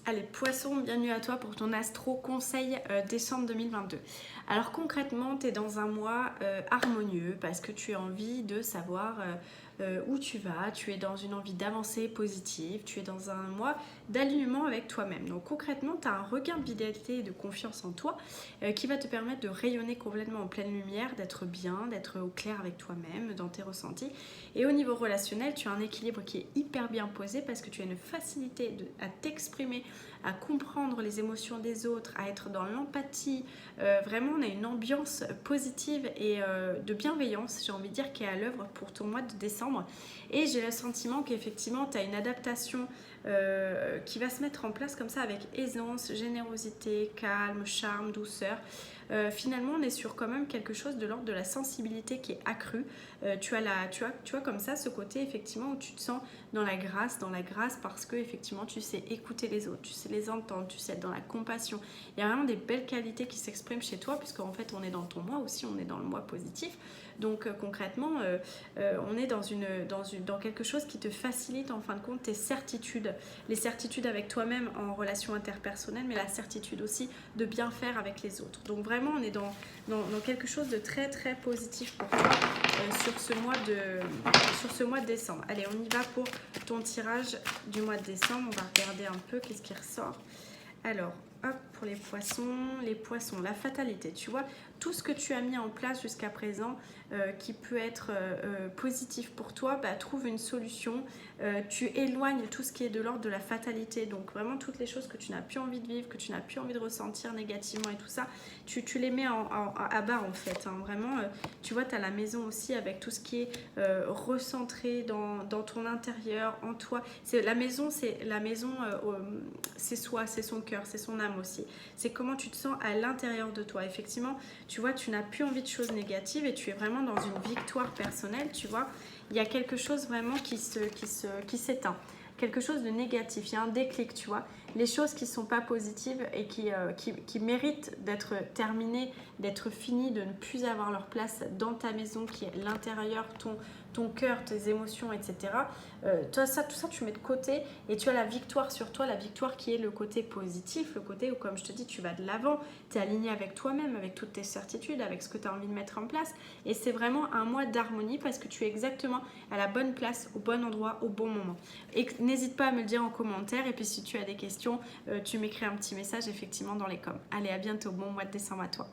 Allez, Poisson, bienvenue à toi pour ton astro conseil décembre 2022. Alors concrètement, tu es dans un mois harmonieux parce que tu as envie de savoir où tu vas, tu es dans une envie d'avancer positive, tu es dans un mois d'alignement avec toi-même. Donc concrètement, tu as un regain de vitalité et de confiance en toi qui va te permettre de rayonner complètement en pleine lumière, d'être bien, d'être au clair avec toi-même, dans tes ressentis. Et au niveau relationnel, tu as un équilibre qui est hyper bien posé parce que tu as une facilité à t'exprimer, à comprendre les émotions des autres, à être dans l'empathie. Vraiment, on a une ambiance positive et de bienveillance, j'ai envie de dire, qui est à l'œuvre pour ton mois de décembre. Et j'ai le sentiment qu'effectivement, tu as une adaptation qui va se mettre en place comme ça avec aisance, générosité, calme, charme, douceur. Finalement, on est sur quand même quelque chose de l'ordre de la sensibilité qui est accrue. Tu as comme ça ce côté effectivement où tu te sens dans la grâce parce que effectivement tu sais écouter les autres, tu sais les entendre, tu sais être dans la compassion. Il y a vraiment des belles qualités qui s'expriment chez toi puisqu'en fait on est dans ton mois aussi, on est dans le mois positif. Donc concrètement, on est dans quelque chose qui te facilite en fin de compte tes certitudes, les certitudes avec toi-même en relation interpersonnelle, mais la certitude aussi de bien faire avec les autres. Donc vraiment, on est dans quelque chose de très très positif pour toi sur ce mois de décembre. Allez, on y va pour ton tirage du mois de décembre. On va regarder un peu qu'est-ce qui ressort. Alors, hop, pour les poissons, la fatalité, tu vois, tout ce que tu as mis en place jusqu'à présent qui peut être positif pour toi, bah, trouve une solution. Tu éloignes tout ce qui est de l'ordre de la fatalité, donc vraiment toutes les choses que tu n'as plus envie de vivre, que tu n'as plus envie de ressentir négativement et tout ça, tu les mets à bas en fait. Hein. Vraiment, tu vois, tu as la maison aussi avec tout ce qui est recentré dans ton intérieur, en toi. La maison, c'est soi, c'est son cœur, c'est son âme aussi. C'est comment tu te sens à l'intérieur de toi. Effectivement, tu vois, tu n'as plus envie de choses négatives et tu es vraiment dans une victoire personnelle, tu vois. Il y a quelque chose vraiment qui s'éteint. Quelque chose de négatif, il y a un déclic, tu vois. Les choses qui ne sont pas positives et qui méritent d'être terminées, d'être finies, de ne plus avoir leur place dans ta maison qui est l'intérieur, ton cœur, tes émotions, etc. Tout ça, tu mets de côté et tu as la victoire sur toi, la victoire qui est le côté positif, le côté où, comme je te dis, tu vas de l'avant, tu es aligné avec toi-même, avec toutes tes certitudes, avec ce que tu as envie de mettre en place. Et c'est vraiment un mois d'harmonie parce que tu es exactement à la bonne place, au bon endroit, au bon moment. Et n'hésite pas à me le dire en commentaire. Et puis si tu as des questions, tu m'écris un petit message effectivement dans les coms. Allez, à bientôt. Bon mois de décembre à toi.